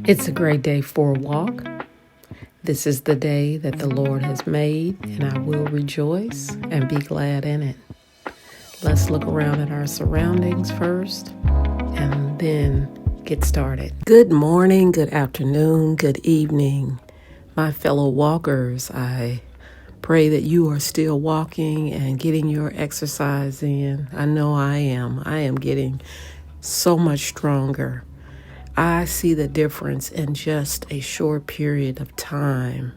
It's a great day for a walk. This is the day that the Lord has made, and I will rejoice and be glad in it. Let's look around at our surroundings first and then get started. Good morning, good afternoon, good evening, my fellow walkers. I pray that you are still walking and getting your exercise in. I know I am. I am getting so much stronger. I see the difference in just a short period of time.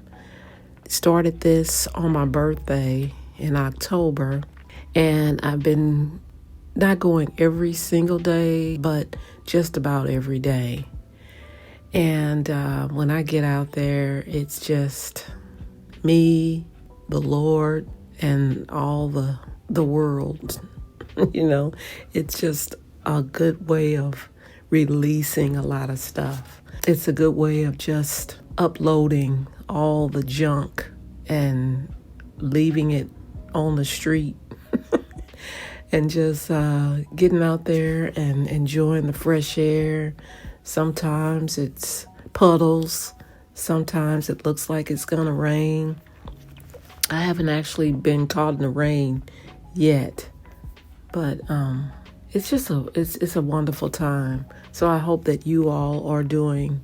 Started this on my birthday in October, and I've been not going every single day, but just about every day. And when I get out there, it's just me, the Lord, and all the world. It's just a good way of releasing a lot of stuff. It's a good way of just uploading all the junk and leaving it on the street and just getting out there and enjoying the fresh air. Sometimes it's puddles. Sometimes it looks like it's gonna rain. I haven't actually been caught in the rain yet, but it's just it's a wonderful time. So I hope that you all are doing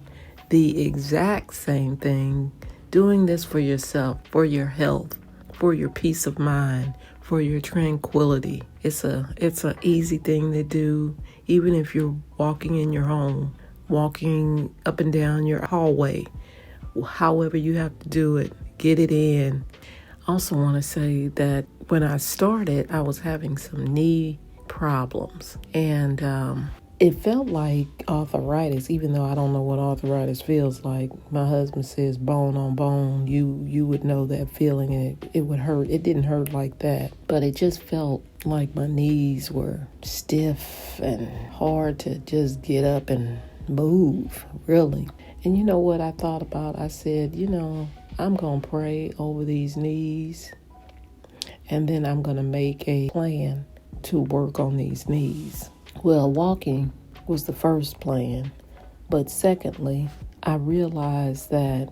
the exact same thing, doing this for yourself, for your health, for your peace of mind, for your tranquility. It's an easy thing to do, even if you're walking in your home, walking up and down your hallway, however you have to do it, get it in. I also want to say that when I started, I was having some knee problems, and it felt like arthritis, even though I don't know what arthritis feels like. My husband says bone on bone. You would know that feeling, and it would hurt. It didn't hurt like that, but it just felt like my knees were stiff and hard to just get up and move, really. And you know what I thought about? I said, I'm going to pray over these knees, and then I'm going to make a plan to work on these knees. Well, walking was the first plan, but secondly, I realized that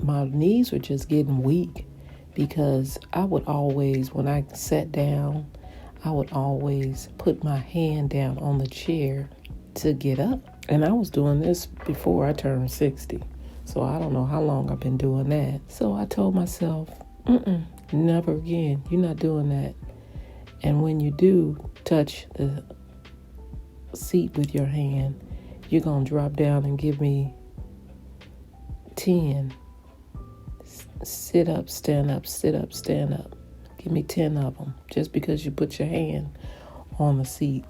my knees were just getting weak because I would always, when I sat down, I would always put my hand down on the chair to get up. And I was doing this before I turned 60, so I don't know how long I've been doing that. So I told myself, never again, you're not doing that. And when you do touch the seat with your hand, you're going to drop down and give me 10. Sit up, stand up, sit up, stand up. Give me 10 of them just because you put your hand on the seat.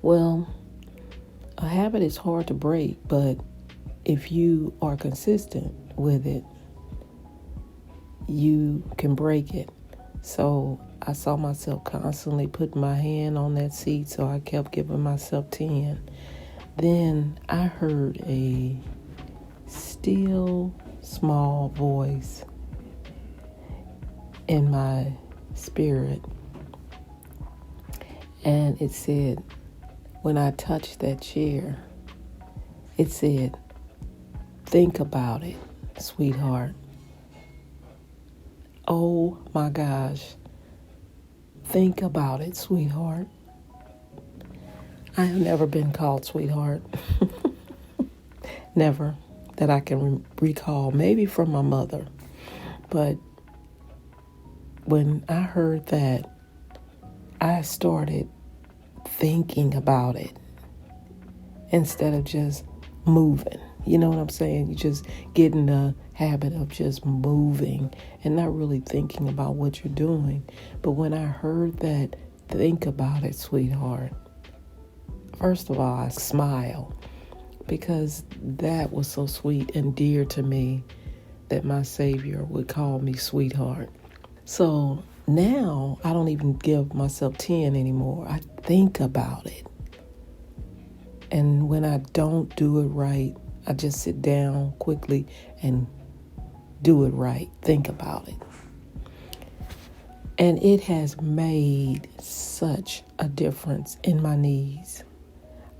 Well, a habit is hard to break, but if you are consistent with it, you can break it. So I saw myself constantly putting my hand on that seat, so I kept giving myself 10. Then I heard a still small voice in my spirit, and it said, when I touched that chair, it said, think about it, sweetheart. Oh my gosh. Think about it, sweetheart. I have never been called sweetheart. Never, that I can recall. Maybe from my mother. But when I heard that, I started thinking about it instead of just moving. You know what I'm saying? You just get in the habit of just moving and not really thinking about what you're doing. But when I heard that, think about it, sweetheart, first of all, I smiled because that was so sweet and dear to me that my Savior would call me sweetheart. So now I don't even give myself 10 anymore. I think about it. And when I don't do it right, I just sit down quickly and do it right. Think about it. And it has made such a difference in my knees.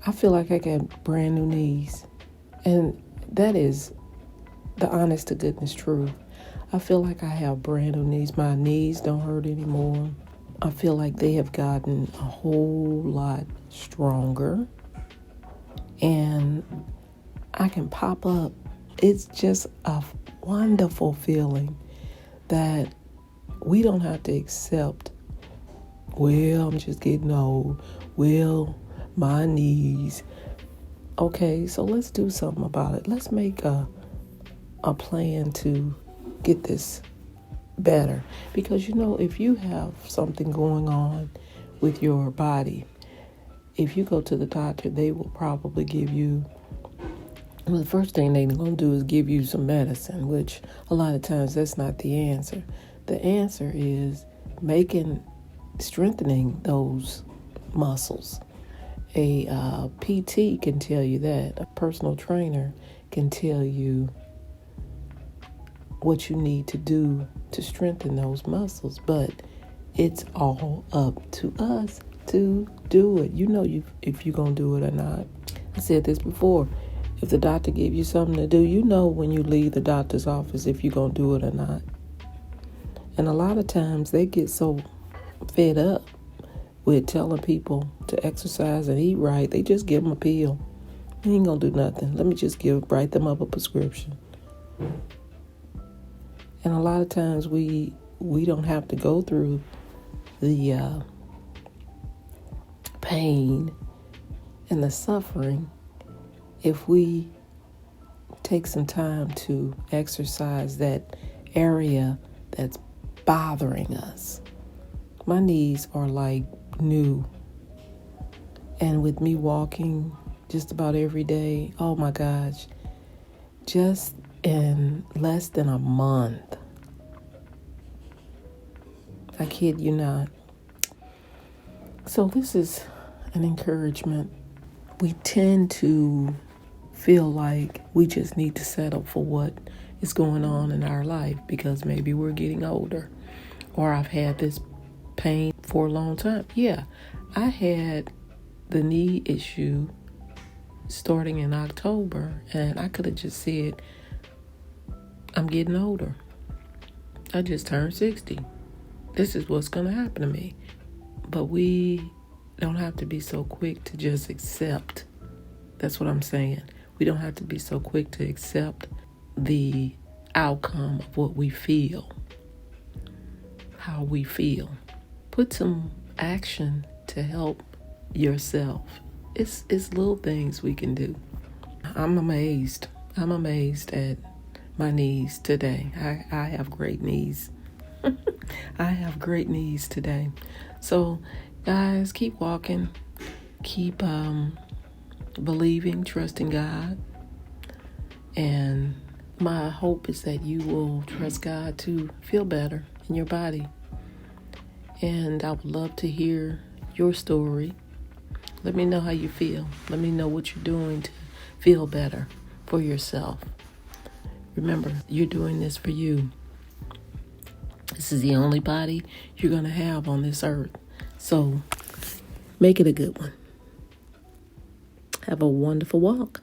I feel like I got brand new knees. And that is the honest to goodness truth. I feel like I have brand new knees. My knees don't hurt anymore. I feel like they have gotten a whole lot stronger. And I can pop up. It's just a wonderful feeling that we don't have to accept, well, I'm just getting old. Well, my knees. Okay, so let's do something about it. Let's make a plan to get this better. Because, if you have something going on with your body, if you go to the doctor, they will probably give you, well, the first thing they're going to do is give you some medicine, which a lot of times that's not the answer. The answer is strengthening those muscles. A PT can tell you that. A personal trainer can tell you what you need to do to strengthen those muscles. But it's all up to us to do it. If you're going to do it or not. I said this before. If the doctor gave you something to do, when you leave the doctor's office if you're going to do it or not. And a lot of times they get so fed up with telling people to exercise and eat right, they just give them a pill. They ain't going to do nothing. Let me just write them up a prescription. And a lot of times we don't have to go through the pain and the suffering if we take some time to exercise that area that's bothering us. My knees are like new. And with me walking just about every day, oh my gosh, just in less than a month, I kid you not. So this is an encouragement. We tend to feel like we just need to settle for what is going on in our life because maybe we're getting older, or I've had this pain for a long time. Yeah, I had the knee issue starting in October, and I could have just said, I'm getting older. I just turned 60. This is what's going to happen to me. But we don't have to be so quick to just accept. That's what I'm saying. We don't have to be so quick to accept the outcome of what we feel, how we feel. Put some action to help yourself. It's little things we can do. I'm amazed at my knees today. I have great knees. I have great knees today. So, guys, keep walking. Keep believing, trusting God. And my hope is that you will trust God to feel better in your body. And I would love to hear your story. Let me know how you feel. Let me know what you're doing to feel better for yourself. Remember, you're doing this for you. This is the only body you're going to have on this earth. So make it a good one. Have a wonderful walk.